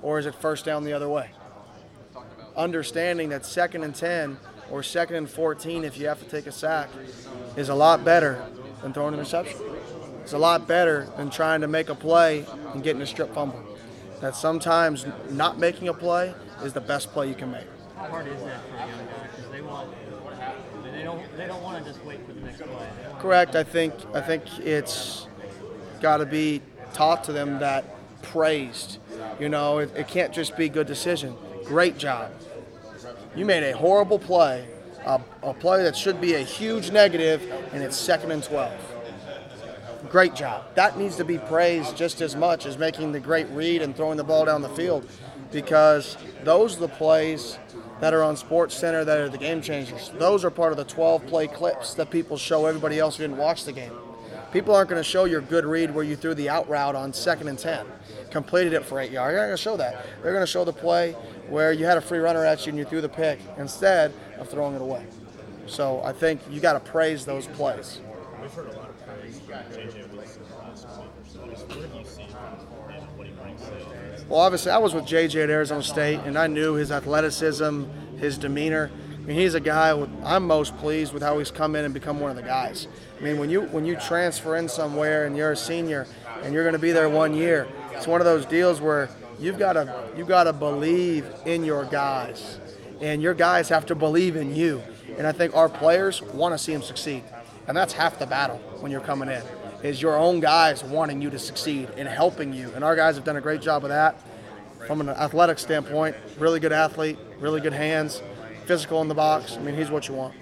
or is it first down the other way? Understanding that 2nd and 10 or 2nd and 14, if you have to take a sack, is a lot better than throwing an interception. It's a lot better than trying to make a play and getting a strip fumble. That sometimes not making a play is the best play you can make. How hard is that for a young guy? Because they don't want to just wait for the next play. Correct. I think it's got to be taught to them that praised. It can't just be good decision. Great job. You made a horrible play, a play that should be a huge negative, and it's 2nd and 12. Great job. That needs to be praised just as much as making the great read and throwing the ball down the field, because those are the plays that are on Sports Center that are the game changers. Those are part of the 12-play clips that people show everybody else who didn't watch the game. People aren't going to show your good read where you threw the out route on 2nd and 10, completed it for 8 yards. They're not going to show that. They're going to show the play where you had a free runner at you and you threw the pick instead of throwing it away. So I think you got to praise those plays. We've heard a lot of praise JJ Wilson last month. What have you seen from him? What he brings to? Well, obviously, I was with JJ at Arizona State, and I knew his athleticism, his demeanor. I mean, he's a guy I'm most pleased with how he's come in and become one of the guys. I mean, when you transfer in somewhere and you're a senior and you're going to be there 1 year, it's one of those deals where you've got to believe in your guys, and your guys have to believe in you. And I think our players want to see him succeed, and that's half the battle when you're coming in, is your own guys wanting you to succeed and helping you. And our guys have done a great job of that. From an athletic standpoint, really good athlete, really good hands, physical in the box. I mean, he's what you want.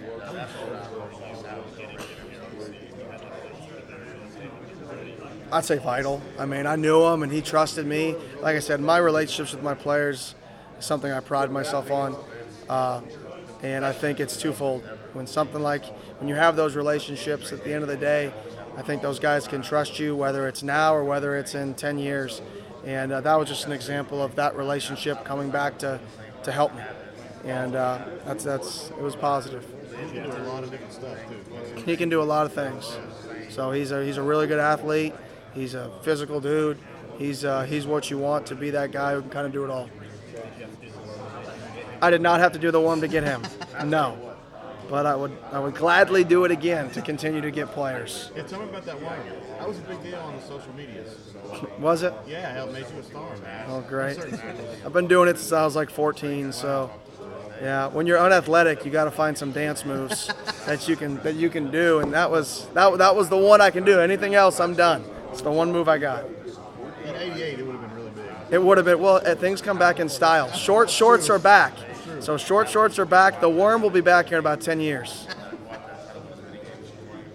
I'd say vital. I mean, I knew him and he trusted me. Like I said, my relationships with my players is something I pride myself on. And I think it's twofold. When you have those relationships, at the end of the day, I think those guys can trust you, whether it's now or whether it's in 10 years. And that was just an example of that relationship coming back to help me. And it was positive. He can do a lot of different stuff too. He can do a lot of things. So he's a really good athlete. He's a physical dude. He's what you want to be, that guy who can kind of do it all. I did not have to do the worm to get him. No. But I would gladly do it again to continue to get players. Yeah, tell me about that worm. That was a big deal on the social media. Was it? Yeah, it made you a star, man. Oh, great. I've been doing it since I was like 14, so yeah. When you're unathletic, you got to find some dance moves that you can do, and that was the one I can do. Anything else, I'm done. It's the one move I got. In '88, it would have been really big. It would have been. Well, things come back in style. Shorts are back. So shorts are back. The worm will be back here in about 10 years.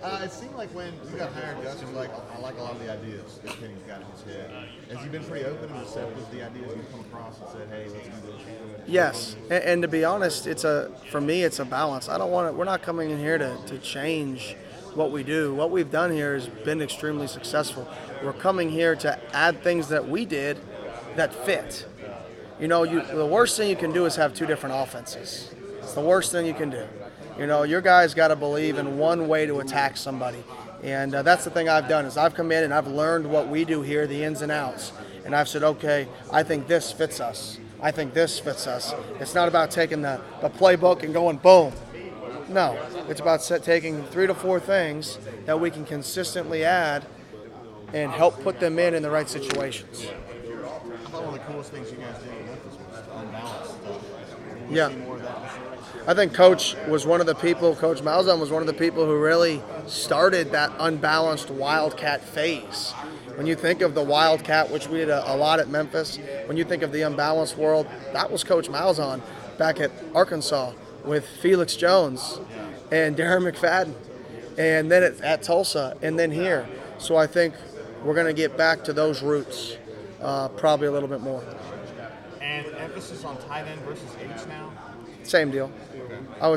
It seemed like when you got hired, Gus, it was like, I like a lot of the ideas that Kenny's got in his head. Has he been pretty open and receptive to the ideas you've come across and said, hey, let's do this? Yes, and to be honest, for me, it's a balance. We're not coming in here to change what we do. What we've done here has been extremely successful. We're coming here to add things that we did that fit. The worst thing you can do is have two different offenses. It's the worst thing you can do. Your guys got to believe in one way to attack somebody. And that's the thing I've done is I've come in and I've learned what we do here, the ins and outs. And I've said, okay, I think this fits us. I think this fits us. It's not about taking the playbook and going boom. No, it's about taking 3 to 4 things that we can consistently add and help put them in the right situations. I thought one of the coolest things you guys did in Memphis was unbalanced stuff. Yeah. See more of that? I think Coach Malzahn was one of the people who really started that unbalanced Wildcat phase. When you think of the Wildcat, which we did a lot at Memphis, when you think of the unbalanced world, that was Coach Malzahn back at Arkansas with Felix Jones and Darren McFadden, and then at Tulsa, and then here. So I think we're going to get back to those roots probably a little bit more. And emphasis on tight end versus H now? Same deal. I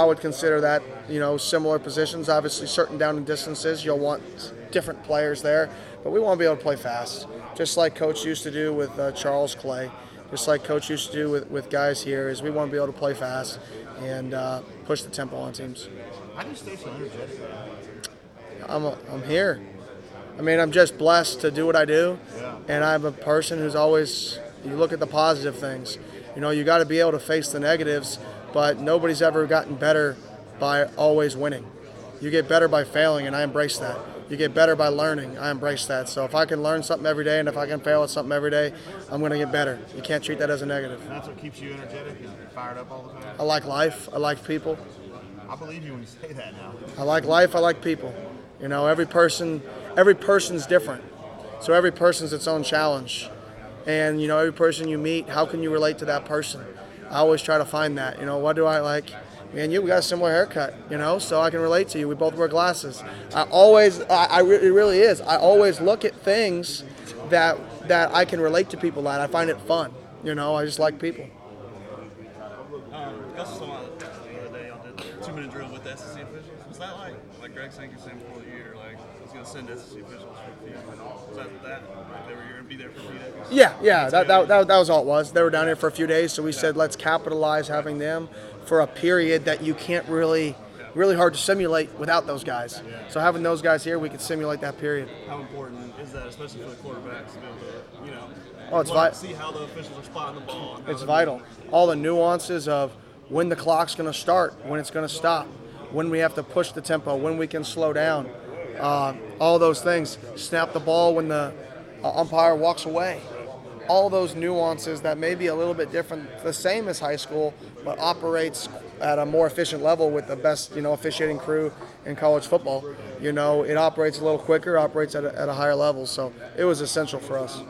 would consider that, similar positions. Obviously, certain down and distances, you'll want different players there, but we want to be able to play fast, just like Coach used to do with Charles Clay, just like Coach used to do with guys here. Is we want to be able to play fast and push the tempo on teams. How do you stay so energetic? I'm here. I mean, I'm just blessed to do what I do, and I'm a person who's always You look at the positive things. You know, you got to be able to face the negatives, but nobody's ever gotten better by always winning. You get better by failing, and I embrace that. You get better by learning. I embrace that. So if I can learn something every day, and if I can fail at something every day, I'm going to get better. You can't treat that as a negative. And that's what keeps you energetic and fired up all the time. I like life. I like people. I believe you when you say that now. I like life. I like people. You know, every person's different. So every person's its own challenge. And, you know, every person you meet, how can you relate to that person? I always try to find that. You know, what do I like? Me and you, we got a similar haircut, you know, so I can relate to you. We both wear glasses. It really is. I always look at things that I can relate to people at. I find it fun. You know, I just like people. Gus was talking about the other day, y'all did the 2-minute drill with the SEC officials. Was that like Greg Sankey said before the year, like he's going to send SEC officials for a few minutes? Was that they were going to be there for a few days? Yeah, that was all it was. They were down here for a few days, so we said let's capitalize having them for a period that you can't really hard to simulate without those guys. So having those guys here, we could simulate that period. How important is that, especially for the quarterbacks, to be able to, you know, It's vital. see how the officials are spotting the ball? And how It's they're vital. All the nuances of when the clock's going to start, when it's going to stop, when we have to push the tempo, when we can slow down, all those things. Snap the ball when the umpire walks away. All those nuances that may be a little bit different, the same as high school, but operates at a more efficient level with the best, you know, officiating crew in college football. You know, it operates a little quicker, operates at a higher level. So it was essential for us.